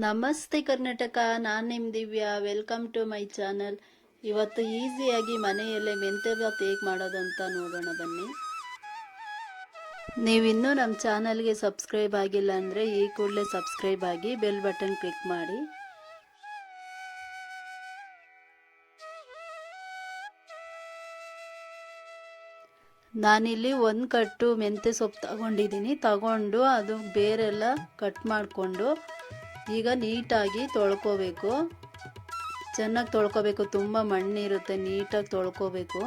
ನಮಸ್ತೆ ಕರ್ನಾಟಕ, ನಾನು ನಿಮ್ಮ Divya. Welcome to my channel. ಇವತ್ತು ಈಸಿಯಾಗಿ ಮನೆಯಲ್ಲೇ ಮೆಂತ್ಯ ಬಾತ್ ಹೇಗೆ ಮಾಡೋದಂತ ನೋಡೋಣ ಬನ್ನಿ. ನೀವಿನ್ನೂ ನಮ್ಮ ಚಾನಲ್ಗೆ ಸಬ್ಸ್ಕ್ರೈಬ್ ಆಗಿಲ್ಲ ಅಂದರೆ ಈ ಕೂಡಲೇ ಸಬ್ಸ್ಕ್ರೈಬ್ ಆಗಿ ಬೆಲ್ ಬಟನ್ ಕ್ಲಿಕ್ ಮಾಡಿ. ನಾನಿಲ್ಲಿ ಒಂದು ಕಟ್ಟು ಮೆಂತ್ಯ ಸೊಪ್ಪು ತಗೊಂಡು ಅದು ಬೇರೆಲ್ಲ ಕಟ್ ಮಾಡಿಕೊಂಡು ಈಗ ನೀಟಾಗಿ ತೊಳ್ಕೊಬೇಕು. ಚೆನ್ನಾಗಿ ತೊಳ್ಕೊಬೇಕು, ತುಂಬ ಮಣ್ಣಿರುತ್ತೆ, ನೀಟಾಗಿ ತೊಳ್ಕೊಬೇಕು.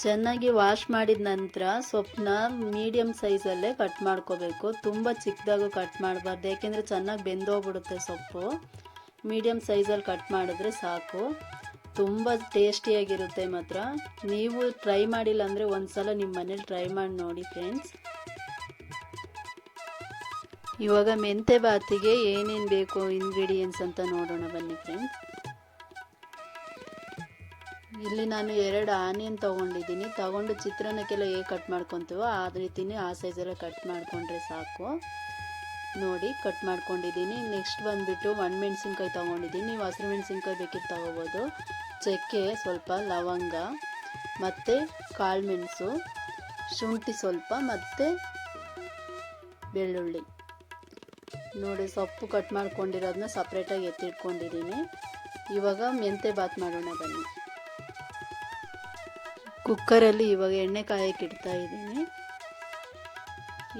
ಚೆನ್ನಾಗಿ ವಾಶ್ ಮಾಡಿದ ನಂತರ ಸೊಪ್ಪನ್ನ ಮೀಡಿಯಮ್ ಸೈಜಲ್ಲೇ ಕಟ್ ಮಾಡ್ಕೋಬೇಕು. ತುಂಬ ಚಿಕ್ಕದಾಗೂ ಕಟ್ ಮಾಡಬಾರ್ದು, ಯಾಕೆಂದರೆ ಚೆನ್ನಾಗಿ ಬೆಂದೋಗ್ಬಿಡುತ್ತೆ ಸೊಪ್ಪು. ಮೀಡಿಯಮ್ ಸೈಜಲ್ಲಿ ಕಟ್ ಮಾಡಿದ್ರೆ ಸಾಕು. ತುಂಬ ಟೇಸ್ಟಿಯಾಗಿರುತ್ತೆ ಮಾತ್ರ. ನೀವು ಟ್ರೈ ಮಾಡಿಲ್ಲ ಅಂದರೆ ಒಂದ್ಸಲ ನಿಮ್ಮ ಮನೇಲಿ ಟ್ರೈ ಮಾಡಿ ನೋಡಿ ಫ್ರೆಂಡ್ಸ್. ಇವಾಗ ಮೆಂತ್ಯ ಬಾತಿಗೆ ಏನೇನು ಬೇಕು ಇಂಗ್ರೀಡಿಯೆಂಟ್ಸ್ ಅಂತ ನೋಡೋಣ ಬನ್ನಿ ಫ್ರೆಂಡ್ಸ್. ಇಲ್ಲಿ ನಾನು 2 ಆನಿಯನ್ ತಗೊಂಡು ಚಿತ್ರಾನ್ನಕ್ಕೆಲ್ಲ ಹೇಗೆ ಕಟ್ ಮಾಡ್ಕೊತೀವೋ ಆ ರೀತಿನೇ ಆ ಸೈಜೆಲ್ಲ ಕಟ್ ಮಾಡಿಕೊಂಡ್ರೆ ಸಾಕು. ನೋಡಿ ಕಟ್ ಮಾಡ್ಕೊಂಡಿದ್ದೀನಿ. ನೆಕ್ಸ್ಟ್ ಬಂದುಬಿಟ್ಟು ಒಣಮೆಣಸಿನ್ಕಾಯಿ ತೊಗೊಂಡಿದ್ದೀನಿ. ನೀವು ಹಸಿರು ಮೆಣಸಿನ್ಕಾಯಿ ಬೇಕಿದ್ದು ತೊಗೋಬೋದು. ಚಕ್ಕೆ, ಸ್ವಲ್ಪ ಲವಂಗ ಮತ್ತು ಕಾಳುಮೆಣಸು, ಶುಂಠಿ ಸ್ವಲ್ಪ ಮತ್ತು ಬೆಳ್ಳುಳ್ಳಿ. ನೋಡಿ ಸೊಪ್ಪು ಕಟ್ ಮಾಡ್ಕೊಂಡಿರೋದನ್ನ ಸಪ್ರೇಟಾಗಿ ಎತ್ತಿಟ್ಕೊಂಡಿದ್ದೀನಿ. ಇವಾಗ ಮೆಂತ್ಯ ಬಾತ್ ಮಾಡೋಣ ಬನ್ನಿ. ಕುಕ್ಕರಲ್ಲಿ ಇವಾಗ ಎಣ್ಣೆ ಕಾಯಕ್ಕೆ ಇಡ್ತಾ ಇದ್ದೀನಿ.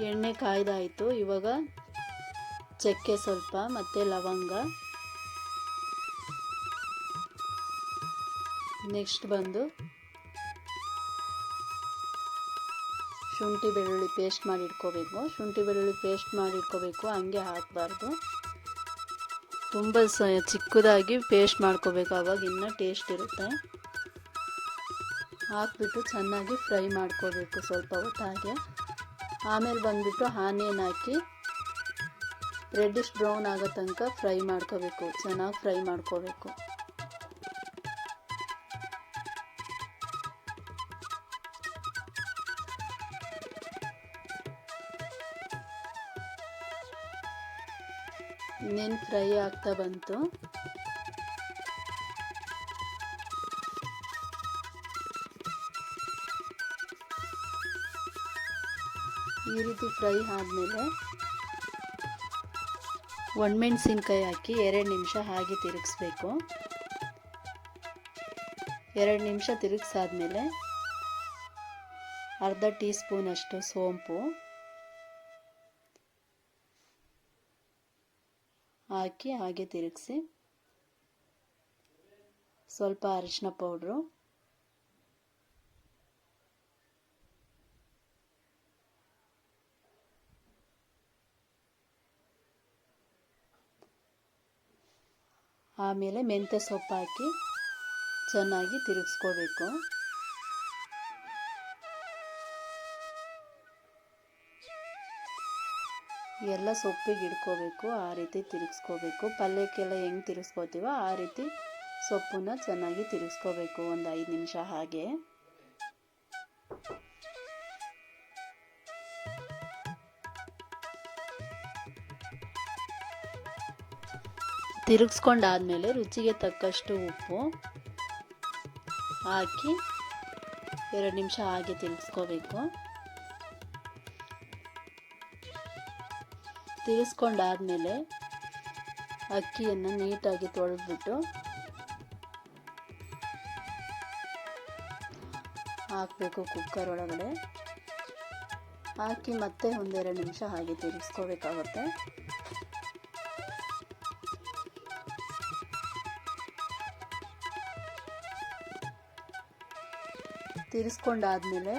ಎಣ್ಣೆ ಕಾಯ್ದಾಯಿತು. ಇವಾಗ ಚಕ್ಕೆ ಸ್ವಲ್ಪ ಮತ್ತು ಲವಂಗ, ನೆಕ್ಸ್ಟ್ ಬಂದು ಶುಂಠಿ ಬೆಳ್ಳುಳ್ಳಿ ಪೇಸ್ಟ್ ಮಾಡಿ ಇಟ್ಕೋಬೇಕು. ಹಂಗೆ ಹಾಕಬಾರ್ದು, ತುಂಬ ಚಿಕ್ಕದಾಗಿ ಪೇಸ್ಟ್ ಮಾಡ್ಕೋಬೇಕು, ಆವಾಗ ಇನ್ನೂ ಟೇಸ್ಟ್ ಇರುತ್ತೆ. ಹಾಕ್ಬಿಟ್ಟು ಚೆನ್ನಾಗಿ ಫ್ರೈ ಮಾಡ್ಕೋಬೇಕು ಸ್ವಲ್ಪ ಹೊತ್ತು ಹಾಗೆ. ಆಮೇಲೆ ಬಂದುಬಿಟ್ಟು ಆನಿಯನ್ ಹಾಕಿ ರೆಡ್ಡಿಶ್ ಬ್ರೌನ್ ಆಗೋ ತನಕ ಫ್ರೈ ಮಾಡ್ಕೋಬೇಕು. ಚೆನ್ನಾಗಿ ಫ್ರೈ ಮಾಡ್ಕೋಬೇಕು. ಇನ್ನೇನು ಫ್ರೈ ಆಗ್ತಾ ಬಂತು. ಈ ರೀತಿ ಫ್ರೈ ಆದಮೇಲೆ ಒಣಮೆಣಸಿನ್ಕಾಯಿ ಹಾಕಿ 2 ನಿಮಿಷ ಹಾಗೆ ತಿರುಗಿಸ್ಬೇಕು. 2 ನಿಮಿಷ ತಿರುಗಿಸಾದ್ಮೇಲೆ ಅರ್ಧ ಟೀ ಸ್ಪೂನ್ ಅಷ್ಟು ಸೋಂಪು ಹಾಕಿ ಹಾಗೆ ತಿರುಗಿಸಿ, ಸ್ವಲ್ಪ ಅರಿಶಿನ ಪೌಡ್ರು, ಆಮೇಲೆ ಮೆಂತ್ಯ ಸೊಪ್ಪು ಹಾಕಿ ಚೆನ್ನಾಗಿ ತಿರುಗಿಸ್ಕೋಬೇಕು. ಎಲ್ಲ ಸೊಪ್ಪಿಗೆ ಇಡ್ಕೋಬೇಕು, ಆ ರೀತಿ ತಿರುಗಿಸ್ಕೋಬೇಕು. ಪಲ್ಯಕ್ಕೆಲ್ಲ ಹೆಂಗೆ ತಿರುಗಿಸ್ಕೋತೀವೋ ಆ ರೀತಿ ಸೊಪ್ಪನ್ನ ಚೆನ್ನಾಗಿ ತಿರುಗಿಸ್ಕೋಬೇಕು ಒಂದು 5 ನಿಮಿಷ ಹಾಗೆ. ತಿರುಗಿಸ್ಕೊಂಡಾದ್ಮೇಲೆ ರುಚಿಗೆ ತಕ್ಕಷ್ಟು ಉಪ್ಪು ಹಾಕಿ 2 ನಿಮಿಷ ಹಾಗೆ ತಿರುಗಿಸ್ಕೋಬೇಕು. ತಿರುಗಿಸ್ಕೊಂಡಾದ್ಮೇಲೆ ಅಕ್ಕಿಯನ್ನು ನೀಟಾಗಿ ತೊಳೆದ್ಬಿಟ್ಟು ಹಾಕಬೇಕು ಕುಕ್ಕರ್ ಒಳಗಡೆ. ಹಾಕಿ ಮತ್ತೆ 1-2 ನಿಮಿಷ ಹಾಗೆ ತಿರುಗಿಸ್ಕೋಬೇಕಾಗುತ್ತೆ. ತಿರುಗಿಸ್ಕೊಂಡಾದ್ಮೇಲೆ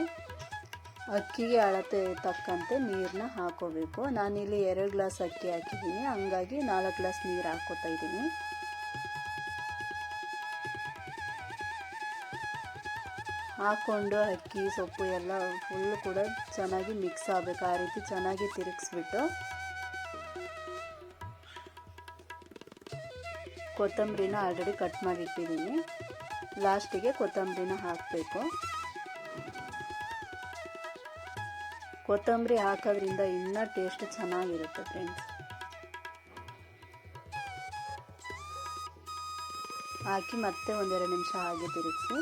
ಅಕ್ಕಿಗೆ ಅಳತೆ ತಕ್ಕಂತೆ ನೀರನ್ನ ಹಾಕೋಬೇಕು. ನಾನಿಲ್ಲಿ 2 ಗ್ಲಾಸ್ ಅಕ್ಕಿ ಹಾಕಿದ್ದೀನಿ, ಹಂಗಾಗಿ 4 ಗ್ಲಾಸ್ ನೀರು ಹಾಕೋತಾ ಇದ್ದೀನಿ. ಹಾಕ್ಕೊಂಡು ಅಕ್ಕಿ ಸೊಪ್ಪು ಎಲ್ಲ ಫುಲ್ಲು ಕೂಡ ಚೆನ್ನಾಗಿ ಮಿಕ್ಸ್ ಆಗಬೇಕು. ಆ ರೀತಿ ಚೆನ್ನಾಗಿ ತಿರುಗಿಸ್ಬಿಟ್ಟು ಕೊತ್ತಂಬರಿನ ಆಲ್ರೆಡಿ ಕಟ್ ಮಾಡಿ ಇಟ್ಟಿದ್ದೀನಿ. ಲಾಸ್ಟಿಗೆ ಕೊತ್ತಂಬರಿನ ಹಾಕಬೇಕು. ಕೊತ್ತಂಬರಿ ಹಾಕೋದ್ರಿಂದ ಇನ್ನೂ ಟೇಸ್ಟ್ ಚೆನ್ನಾಗಿರುತ್ತೆ ಫ್ರೆಂಡ್ಸ್. ಹಾಕಿ ಮತ್ತೆ ಒಂದೆರಡು ನಿಮಿಷ ಹಾಗೆ ತಿರುಗಿಸಿ.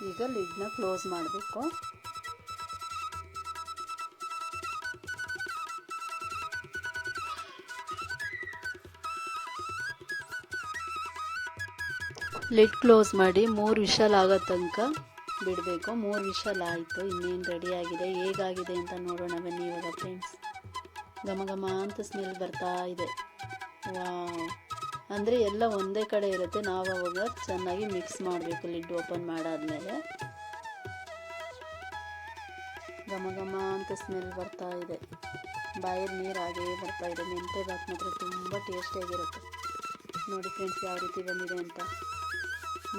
ಈಗ ಲಿಡ್ನ ಕ್ಲೋಸ್ ಮಾಡಬೇಕು. ಲಿಡ್ ಕ್ಲೋಸ್ ಮಾಡಿ 3 ವಿಷಲ್ ಆಗೋ ತನಕ ಬಿಡಬೇಕು. 3 ವಿಷಲ್ ಆಯಿತು. ಇನ್ನೇನು ರೆಡಿಯಾಗಿದೆ. ಹೇಗಾಗಿದೆ ಅಂತ ನೋಡೋಣ ಬನ್ನಿ ಇವಾಗ ಫ್ರೆಂಡ್ಸ್. ಘಮ ಘಮ ಅಂತ ಸ್ಮೆಲ್ ಬರ್ತಾ ಇದೆ. ವಾವ್, ಅಂದರೆ ಎಲ್ಲ ಒಂದೇ ಕಡೆ ಇರುತ್ತೆ. ನಾವು ಅವಾಗ ಚೆನ್ನಾಗಿ ಮಿಕ್ಸ್ ಮಾಡಬೇಕು. ಲಿಡ್ ಓಪನ್ ಮಾಡಾದ್ಮೇಲೆ ಘಮ ಘಮ ಅಂತ ಸ್ಮೆಲ್ ಬರ್ತಾ ಇದೆ. ಬಾಯಲ್ಲಿ ನೀರು ಹಾಗೇ ಬರ್ತಾ ಇದೆ. ಮೆಂತ್ಯ ಬಾತ್ ಮಾತ್ರ ತುಂಬ ಟೇಸ್ಟಿಯಾಗಿರುತ್ತೆ. ನೋಡಿ ಫ್ರೆಂಡ್ಸ್ ಯಾವ ರೀತಿ ಬಂದಿದೆ ಅಂತ.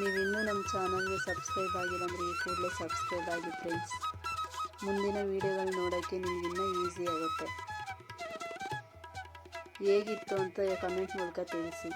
ನೀವಿನ್ನೂ ನಮ್ಮ ಚಾನಲ್ಗೆ ಸಬ್ಸ್ಕ್ರೈಬ್ ಆಗಿಲ್ಲ ಅಂದರೆ ಈ ಕೂಡಲೇ ಸಬ್ಸ್ಕ್ರೈಬ್ ಆಗಿ ಫ್ರೆಂಡ್ಸ್. ಮುಂದಿನ ವೀಡಿಯೋಗಳು ನೋಡೋಕ್ಕೆ ನಿಮಗಿನ್ನೂ ಈಸಿ ಆಗುತ್ತೆ. ಹೇಗಿತ್ತು ಅಂತ ಕಮೆಂಟ್ ಮೂಲಕ ತಿಳಿಸಿ.